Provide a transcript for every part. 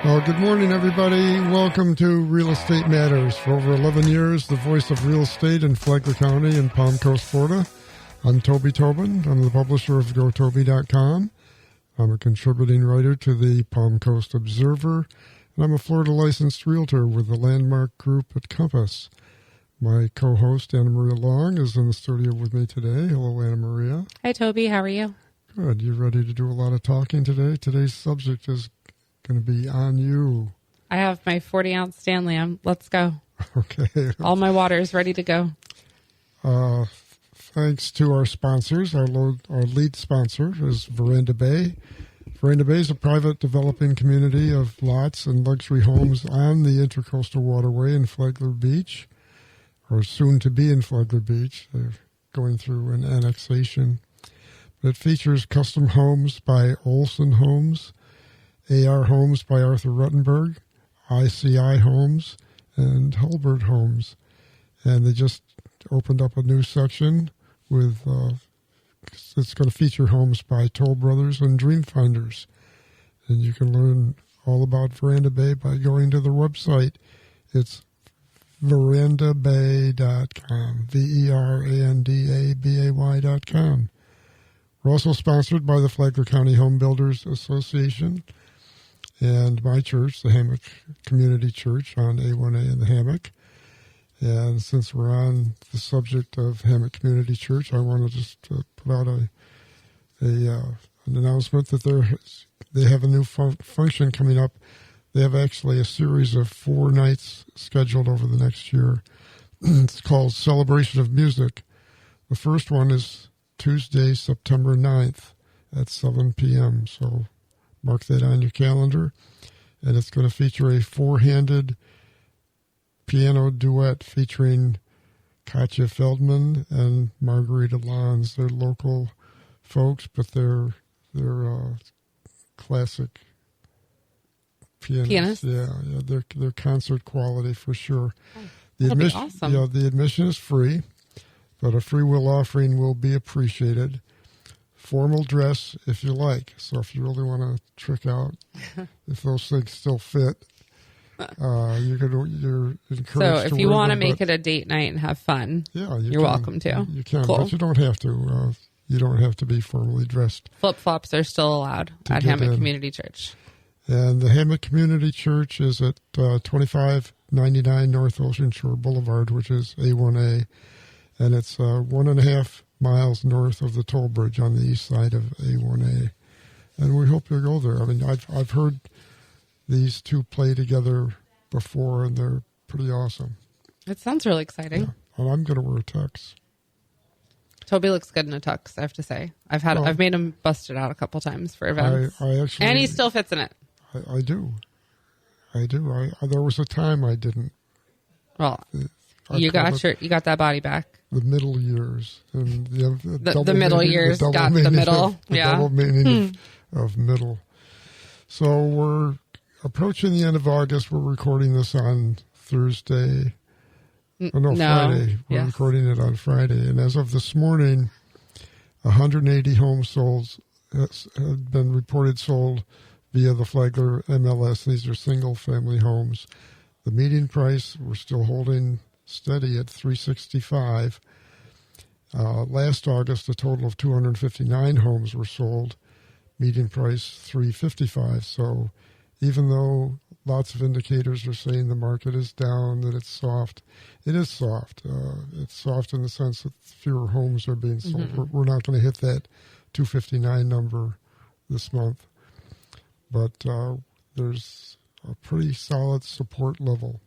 Well, good morning, everybody. Welcome to Real Estate Matters. For over 11 years, the voice of real estate in Flagler County and Palm Coast, Florida. I'm Toby Tobin. I'm the publisher of GoToby.com. I'm a contributing writer to the Palm Coast Observer, and I'm a Florida licensed realtor with the Landmark Group at Compass. My co-host, Anna Maria Long, is in the studio with me today. Hello, Anna Maria. Hi, Toby. How are you? Good. You ready to do a lot of talking today? Today's subject is going to be on you. I have my 40-ounce Stanley. Let's go. Okay. All my water is ready to go. Thanks to our sponsors. Our lead sponsor is Veranda Bay. Veranda Bay is a private developing community of lots and luxury homes on the Intercoastal Waterway in Flagler Beach, or soon to be in Flagler Beach. They're going through an annexation. It features custom homes by Olson Homes, AR Homes by Arthur Ruttenberg, ICI Homes, and Hulbert Homes. And they just opened up a new section with, it's going to feature homes by Toll Brothers and Dream Finders. And you can learn all about Veranda Bay by going to their website. It's verandabay.com, VERANDABAY.com. We're also sponsored by the Flagler County Home Builders Association and my church, the Hammock Community Church on A1A in the Hammock. And since we're on the subject of Hammock Community Church, I want to just put out an announcement that they have a new function coming up. They have actually a series of 4 nights scheduled over the next year. It's called Celebration of Music. The first one is Tuesday, September 9th at 7 p.m., so mark that on your calendar. And it's going to feature a 4-handed piano duet featuring Katja Feldman and Margarita Lons. They're local folks, but they're classic pianists. Yeah, they're concert quality for sure. Oh, that'd be awesome. Yeah, the admission is free, but a free will offering will be appreciated. Formal dress if you like. So if you really want to trick out, if those things still fit, you're encouraged. So if you want to make it a date night and have fun, you're welcome to. You can, cool. But you don't have to. You don't have to be formally dressed. Flip-flops are still allowed at Hammock Community Church. And the Hammock Community Church is at 2599 North Ocean Shore Boulevard, which is A1A, and it's 1.5 miles north of the toll bridge on the east side of A1A. And we hope you'll go there. I mean, I've heard these two play together before, and they're pretty awesome. It sounds really exciting. Yeah. And I'm going to wear a tux. Toby looks good in a tux, I have to say. I've made him bust it out a couple times for events. And he still fits in it. I do. There was a time I didn't. Well, you got that body back. The middle years. And the middle years got the middle. The double meaning of middle. So we're approaching the end of August. We're recording this on Thursday. Friday. We're recording it on Friday. And as of this morning, 180 homes sold have been reported sold via the Flagler MLS. These are single-family homes. The median price, we're still holding steady at $365. Last August, a total of 259 homes were sold. Median price $355. So even though lots of indicators are saying the market is down, that it's soft, it is soft. It's soft in the sense that fewer homes are being sold. Mm-hmm. We're not going to hit that 259 number this month, but there's a pretty solid support level.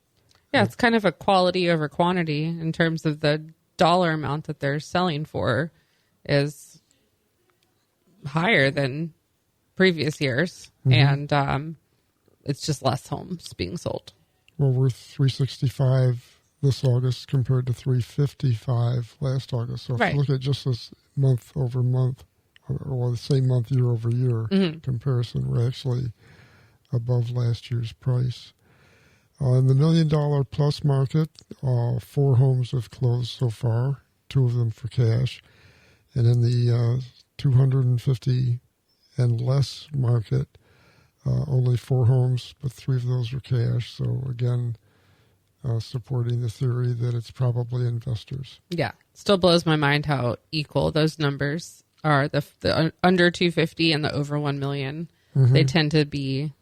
Yeah, it's kind of a quality over quantity in terms of the dollar amount that they're selling for is higher than previous years, mm-hmm. and it's just less homes being sold. Well, we're $365 this August compared to $355 last August. So if you look at just this month over month, or the same month year over year comparison, we're actually above last year's price. In the $1 million plus market, 4 homes have closed so far, 2 of them for cash. And in the 250 and less market, only 4 homes, but 3 of those are cash. So again, supporting the theory that it's probably investors. Yeah. Still blows my mind how equal those numbers are. The under 250 and the over 1 million. Mm-hmm. They tend to be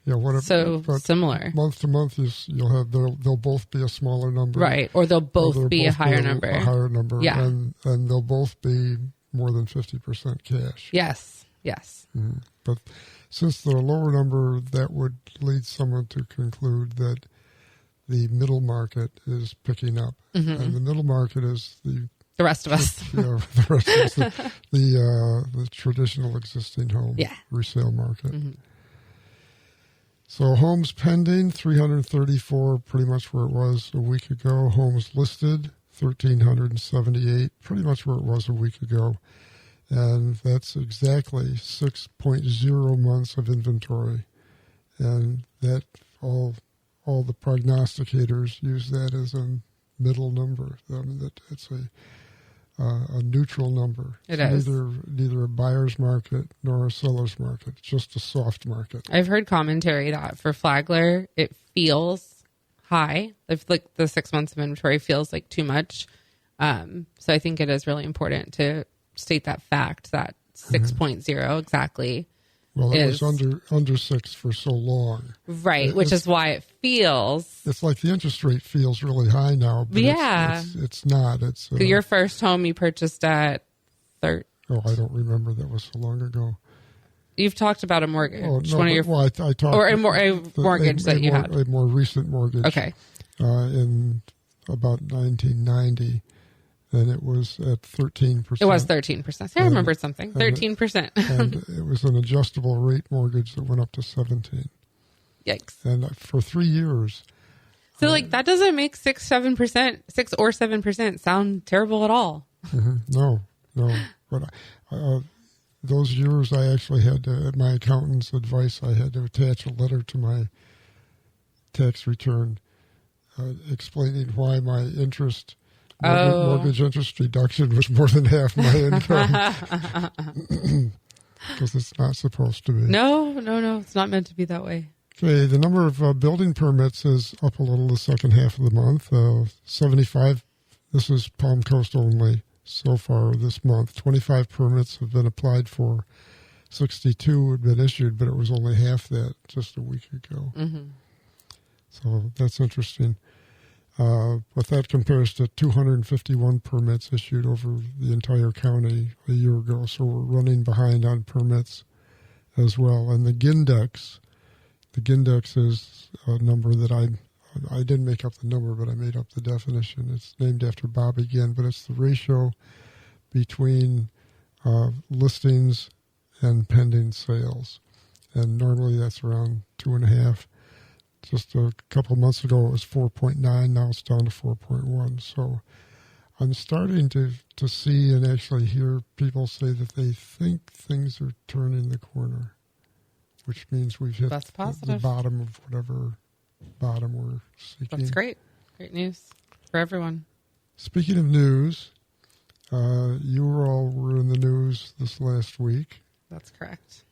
similar. Month to month, they'll both be a smaller number. Right. Or they'll both be a higher number. A higher number. Yeah. And they'll both be more than 50% cash. Yes. Mm-hmm. But since they're a lower number, that would lead someone to conclude that the middle market is picking up. Mm-hmm. And the middle market is the rest of us. The rest of us. The traditional existing home resale market. Mm-hmm. So homes pending, 334, pretty much where it was a week ago. Homes listed, 1,378, pretty much where it was a week ago. And that's exactly 6.0 months of inventory. And that all the prognosticators use that as a middle number. I mean, that it's a neutral number. It is. Neither a buyer's market nor a seller's market. It's just a soft market. I've heard commentary that for Flagler, it feels high. If like the 6 months of inventory feels like too much. So I think it is really important to state that fact that 6.0 exactly. Well, it was under 6 for so long. Right, which is why it feels... It's like the interest rate feels really high now, but it's not. It's your first home you purchased at... Oh, I don't remember. That was so long ago. You've talked about a mortgage. Oh, no, I talked... Or a mortgage that you had. A more recent mortgage. Okay. In about 1990. And it was at 13%. It was 13%. I remember something. 13%. And it was an adjustable rate mortgage that went up to 17%. Yikes. And for 3 years. So, that doesn't make 6 or 7% sound terrible at all. Mm-hmm. No. But those years, I actually had to, at my accountant's advice, I had to attach a letter to my tax return explaining why my mortgage interest deduction was more than half my income. Because it's not supposed to be. No. It's not meant to be that way. Okay, the number of building permits is up a little the second half of the month. 75, this is Palm Coast only so far this month. 25 permits have been applied for. 62 had been issued, but it was only half that just a week ago. Mm-hmm. So that's interesting. But that compares to 251 permits issued over the entire county a year ago. So we're running behind on permits as well. And the Gindex is a number that I didn't make up the number, but I made up the definition. It's named after Bobby Ginn, but it's the ratio between listings and pending sales. And normally that's around 2.5. Just a couple of months ago, it was 4.9. Now it's down to 4.1. So I'm starting to see and actually hear people say that they think things are turning the corner, which means we've hit the bottom of whatever bottom we're seeking. That's great. Great news for everyone. Speaking of news, you all were in the news this last week. That's correct.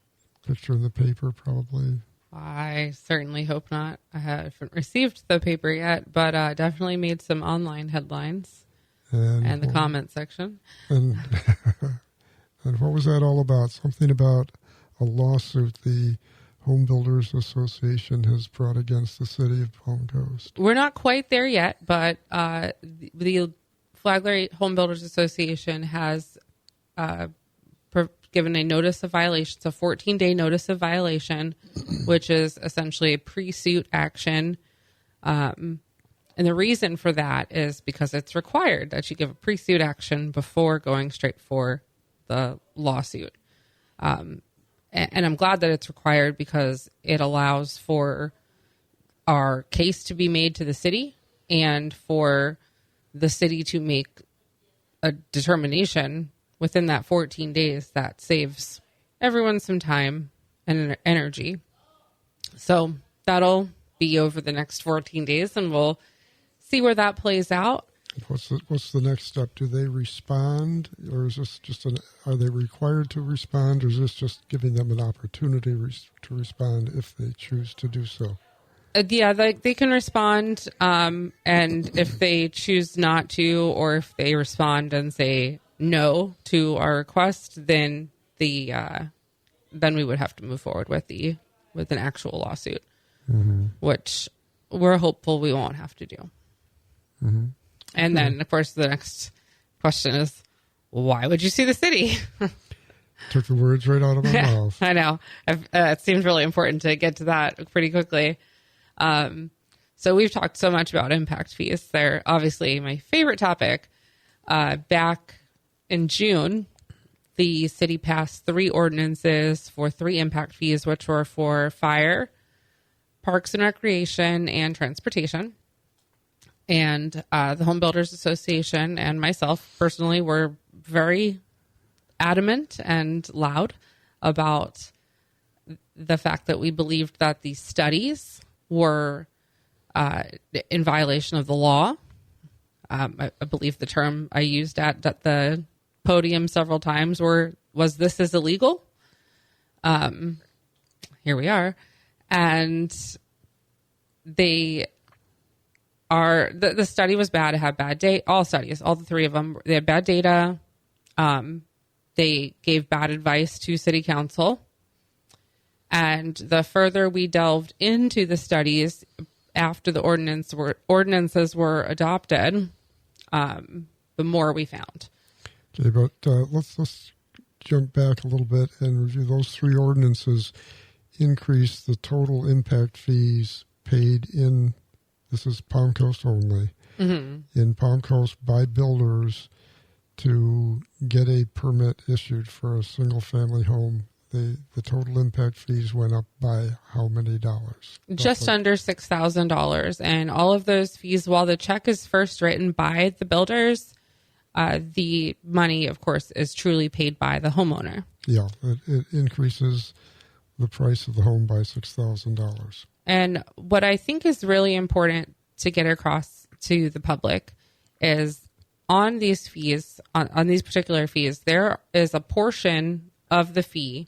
Picture in the paper, probably. I certainly hope not. I haven't received the paper yet, but definitely made some online headlines and the comment section. And what was that all about? Something about a lawsuit the Home Builders Association has brought against the city of Palm Coast. We're not quite there yet, but the Flagler Home Builders Association has given a notice of violation. It's a 14-day notice of violation, which is essentially a pre-suit action. And the reason for that is because it's required that you give a pre-suit action before going straight for the lawsuit. And I'm glad that it's required because it allows for our case to be made to the city and for the city to make a determination within that 14 days that saves everyone some time and energy. So that'll be over the next 14 days, and we'll see where that plays out. What's the next step? Do they respond, or is this just are they required to respond, or is this just giving them an opportunity to respond if they choose to do so? Yeah, they can respond, and if they choose not to, or if they respond and say no to our request, then then we would have to move forward with an actual lawsuit, which we're hopeful we won't have to do. Mm-hmm. And then, of course, the next question is, why would you sue the city? Took the words right out of my mouth. I know. It seems really important to get to that pretty quickly. So we've talked so much about impact fees. They're obviously my favorite topic. Back in June, the city passed 3 ordinances for 3 impact fees, which were for fire, parks and recreation, and transportation. And the Home Builders Association and myself personally were very adamant and loud about the fact that we believed that these studies were in violation of the law. I believe the term I used at the podium several times was this is illegal? Here we are. And they are, the study was bad. It had bad data. All studies, all the 3 of them, they had bad data. They gave bad advice to city council. And the further we delved into the studies after the ordinances were adopted, the more we found. Okay, but let's jump back a little bit and review those 3 ordinances. Increase the total impact fees paid in, this is Palm Coast only, in Palm Coast by builders to get a permit issued for a single-family home. The total impact fees went up by how many dollars? Just under $6,000. And all of those fees, while the check is first written by the builders, the money, of course, is truly paid by the homeowner. Yeah, it increases the price of the home by $6,000. And what I think is really important to get across to the public is on these fees, on these particular fees, there is a portion of the fee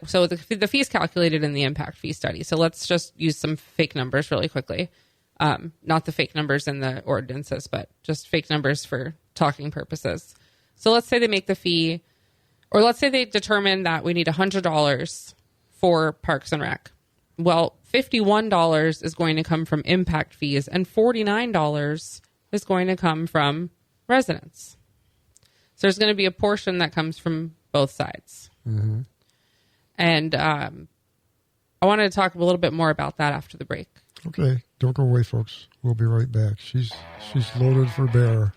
so the fee is calculated in the impact fee study. So let's just use some fake numbers really quickly. Not the fake numbers in the ordinances, but just fake numbers for talking purposes. So let's say they make the fee, or let's say they determine that we need $100 for Parks and Rec. Well, $51 is going to come from impact fees, and $49 is going to come from residents. So there's going to be a portion that comes from both sides. Mm-hmm. And I wanted to talk a little bit more about that after the break. Okay, don't go away, folks. We'll be right back. She's loaded for bear.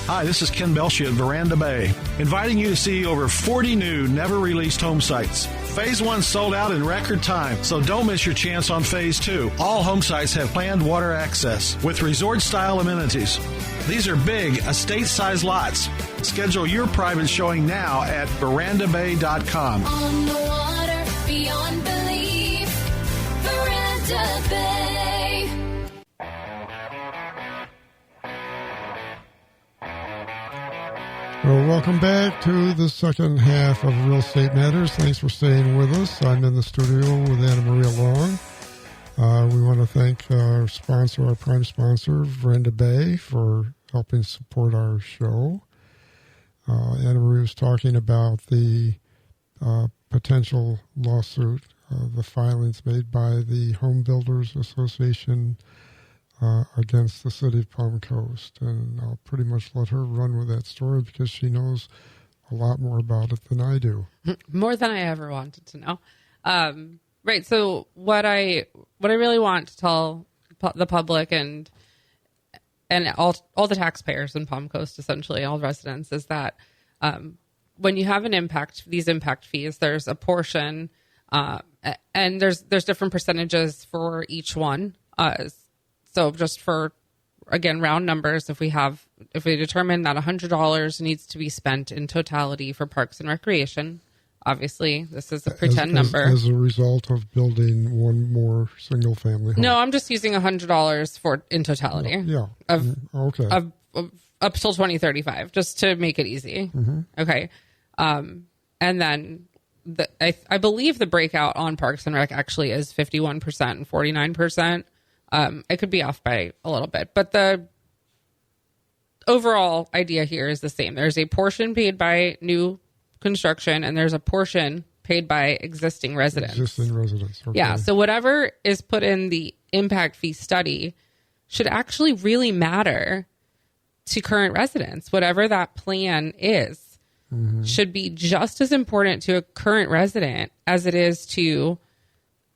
Hi, this is Ken Belshie at Veranda Bay, inviting you to see over 40 new, never-released home sites. Phase 1 sold out in record time, so don't miss your chance on Phase 2. All home sites have planned water access with resort-style amenities. These are big, estate-sized lots. Schedule your private showing now at verandabay.com. On the water, beyond belief, Veranda Bay. Well, welcome back to the second half of Real Estate Matters. Thanks for staying with us. I'm in the studio with Anna Maria Long. We want to thank our sponsor, our prime sponsor, Veranda Bay, for helping support our show. Anna Maria was talking about the potential lawsuit, the filings made by the Home Builders Association against the city of Palm Coast. And I'll pretty much let her run with that story because she knows a lot more about it than I do. More than I ever wanted to know. Right. So what I really want to tell the public and all the taxpayers in Palm Coast, essentially all residents, is that when you have these impact fees, there's a portion, and there's different percentages for each one. So just for again, round numbers, if we determine that $100 needs to be spent in totality for parks and recreation, obviously this is a pretend number. As a result of building one more single family home. No, I'm just using $100 for in totality. Yeah. Okay. Of up till 2035, just to make it easy. Mm-hmm. Okay. And then I believe the breakout on Parks and Rec actually is 51% and 49%. I could be off by a little bit, but the overall idea here is the same. There's a portion paid by new construction and there's a portion paid by existing residents. Okay. Yeah. So whatever is put in the impact fee study should actually really matter to current residents. Whatever that plan is should be just as important to a current resident as it is to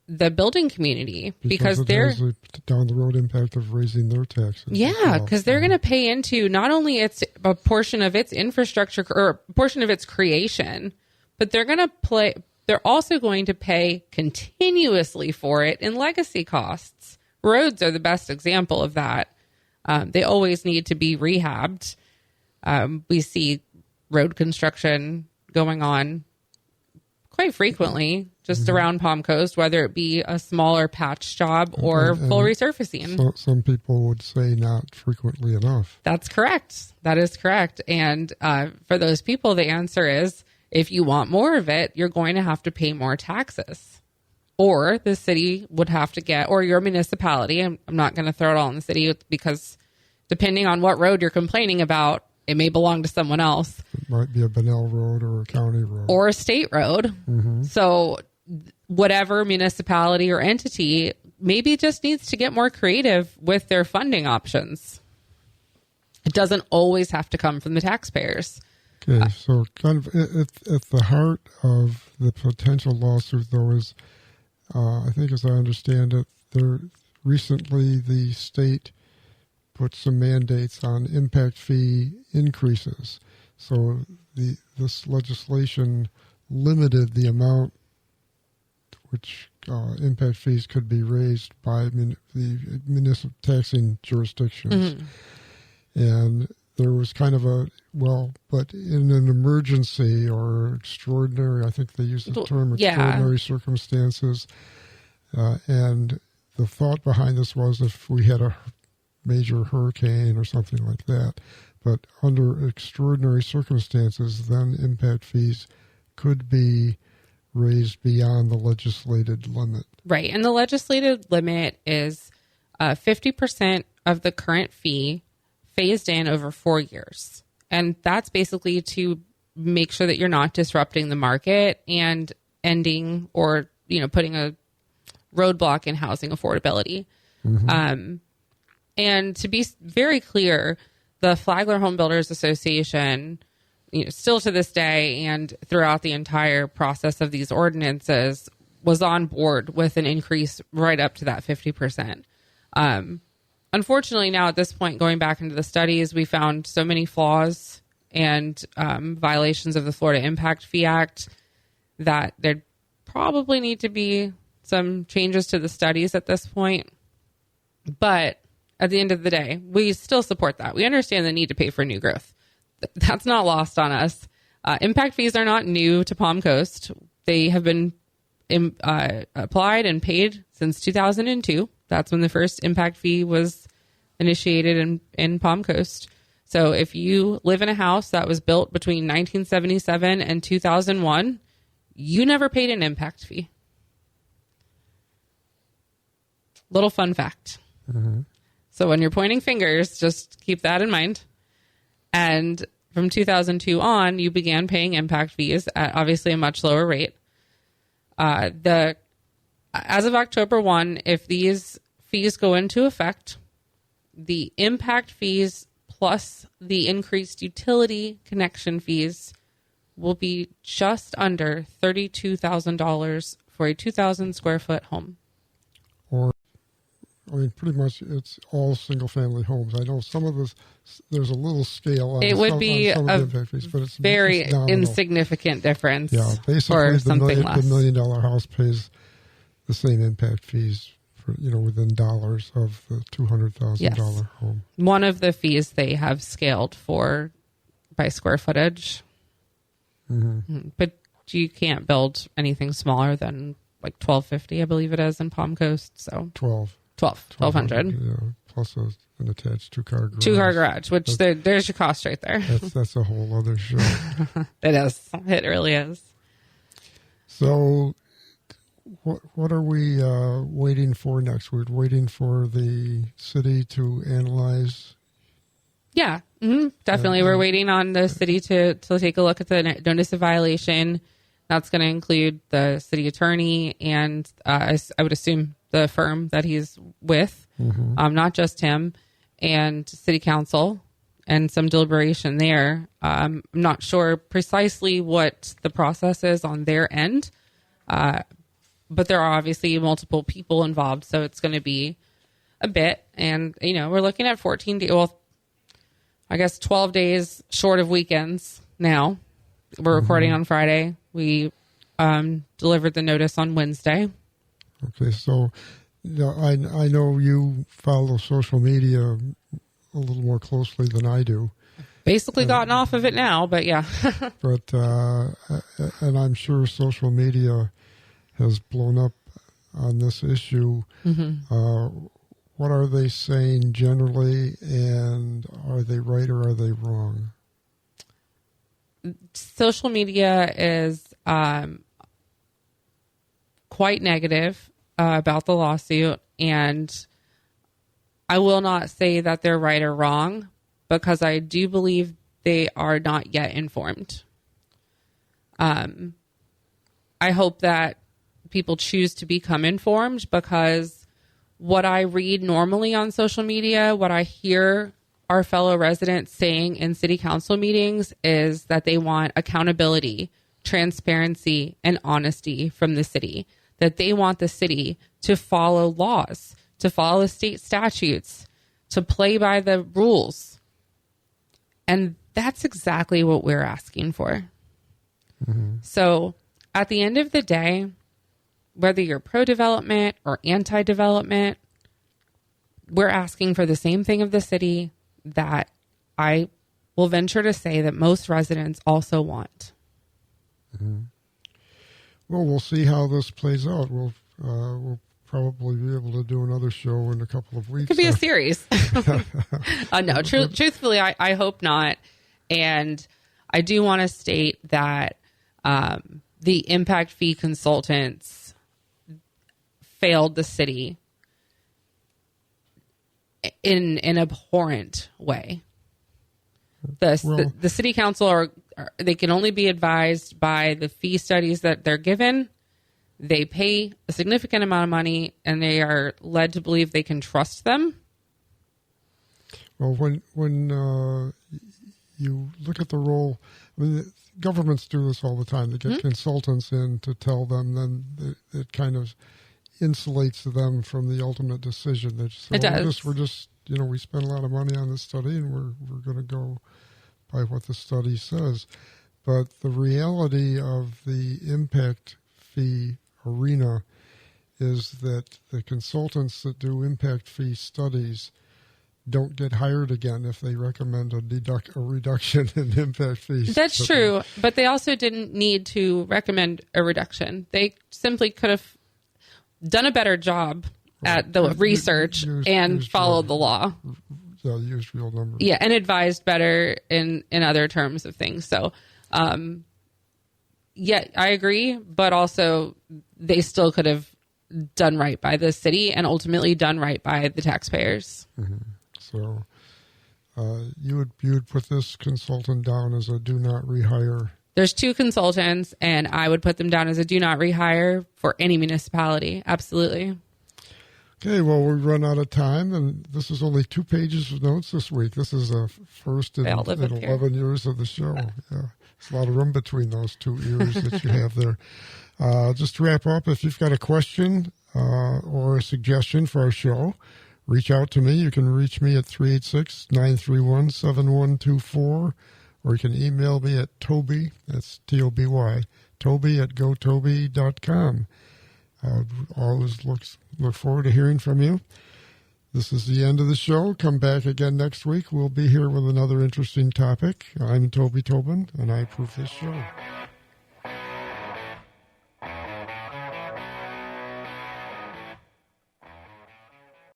the building community because they're has a down the road impact of raising their taxes. Yeah, because they're going to pay into not only a portion of its infrastructure or a portion of its creation, but they're also going to pay continuously for it in legacy costs. Roads are the best example of that. They always need to be rehabbed. We see road construction going on quite frequently just around Palm Coast, whether it be a smaller patch job or full resurfacing. So, some people would say not frequently enough. That's correct. That is correct. And for those people, the answer is if you want more of it, you're going to have to pay more taxes. Or the city would have to get, or your municipality, I'm not going to throw it all in the city because depending on what road you're complaining about, it may belong to someone else. It might be a Bunnell Road or a county road. Or a state road. Mm-hmm. So whatever municipality or entity maybe just needs to get more creative with their funding options. It doesn't always have to come from the taxpayers. Okay, so kind of at the heart of the potential lawsuit, though, is, I think as I understand it, recently the state put some mandates on impact fee increases. So this legislation limited the amount which impact fees could be raised by the municipal taxing jurisdictions. Mm-hmm. And there was kind of but in an emergency or extraordinary, I think they use the term extraordinary circumstances. And the thought behind this was if we had a major hurricane or something like that, but under extraordinary circumstances, then impact fees could be raised beyond the legislated limit. Right. And the legislated limit is 50% of the current fee phased in over 4 years. And that's basically to make sure that you're not disrupting the market and ending or, putting a roadblock in housing affordability. Mm-hmm. And to be very clear, the Flagler Home Builders Association, still to this day and throughout the entire process of these ordinances, was on board with an increase right up to that 50%. Unfortunately, now at this point, going back into the studies, we found so many flaws and violations of the Florida Impact Fee Act that there probably need to be some changes to the studies at this point. But at the end of the day, we still support that. We understand the need to pay for new growth. That's not lost on us. Impact fees are not new to Palm Coast. They have been applied and paid since 2002. That's when the first impact fee was initiated in Palm Coast. So if you live in a house that was built between 1977 and 2001, you never paid an impact fee. Little fun fact. Mm-hmm. So when you're pointing fingers, just keep that in mind. And from 2002 on, you began paying impact fees at obviously a much lower rate. As of October 1, if these fees go into effect, the impact fees plus the increased utility connection fees will be just under $32,000 for a 2,000 square foot home. Pretty much it's all single-family homes. I know some of this, there's a little scale on it would be a fees, but it's very insignificant difference. Yeah, basically the $1 million house pays the same impact fees for, within dollars of the $200,000 home. One of the fees they have scaled for by square footage. Mm-hmm. But you can't build anything smaller than like $1,250, I believe it is, in Palm Coast. So $1,200. Yeah, plus an attached two-car garage. Two-car garage, which there's your cost right there. That's a whole other show. It is. It really is. So what are we waiting for next? We're waiting for the city to analyze. Yeah, definitely. We're waiting on the city to take a look at the notice of violation. That's going to include the city attorney and I would assume the firm that he's with, not just him, and city council, and some deliberation there. I'm not sure precisely what the process is on their end, but there are obviously multiple people involved, so it's going to be a bit. And, we're looking at 14 days, well, I guess 12 days short of weekends now. We're recording on Friday. We delivered the notice on Wednesday. Okay, so I know you follow social media a little more closely than I do. Basically gotten off of it now, but yeah. But and I'm sure social media has blown up on this issue. What are they saying generally, and are they right or are they wrong? Social media is quite negative about the lawsuit, and I will not say that they're right or wrong, because I do believe they are not yet informed. I hope that people choose to become informed, because what I read normally on social media, what I hear our fellow residents saying in city council meetings, is that they want accountability, transparency, and honesty from the city, that they want the city to follow laws, to follow state statutes, to play by the rules. And that's exactly what we're asking for. So at the end of the day, whether you're pro-development or anti-development, we're asking for the same thing of the city that I will venture to say that most residents also want. Well, we'll see how this plays out. We'll probably be able to do another show in a couple of weeks. It could be a series. No, truthfully, I hope not. And I do want to state that the impact fee consultants failed the city in an abhorrent way. The city council they can only be advised by the fee studies that they're given. They pay a significant amount of money, and they are led to believe they can trust them. Well, when you look at the role, I mean, governments do this all the time. They get consultants in to tell them, then it kind of insulates them from the ultimate decision. They just say, it does. We're just we spent a lot of money on this study, and we're going to go by what the study says. But the reality of the impact fee arena is that the consultants that do impact fee studies don't get hired again if they recommend a reduction in impact fees. That's true, but they also didn't need to recommend a reduction. They simply could have done a better job at the research and followed the law. Yeah, use real numbers. Yeah, and advised better in other terms of things. So, yeah, I agree, but also they still could have done right by the city and ultimately done right by the taxpayers. So you would put this consultant down as a do not rehire. There's two consultants, and I would put them down as a do not rehire for any municipality. Absolutely. Okay, well, we've run out of time, and this is only 2 pages of notes this week. This is a first in 11 years of the show. Yeah, there's a lot of room between those 2 years that you have there. Just to wrap up, if you've got a question or a suggestion for our show, reach out to me. You can reach me at 386-931-7124, or you can email me at Toby, that's Toby, Toby@gotoby.com. Always look forward to hearing from you. This is the end of the show. Come back again next week. We'll be here with another interesting topic. I'm Toby Tobin, and I approve this show.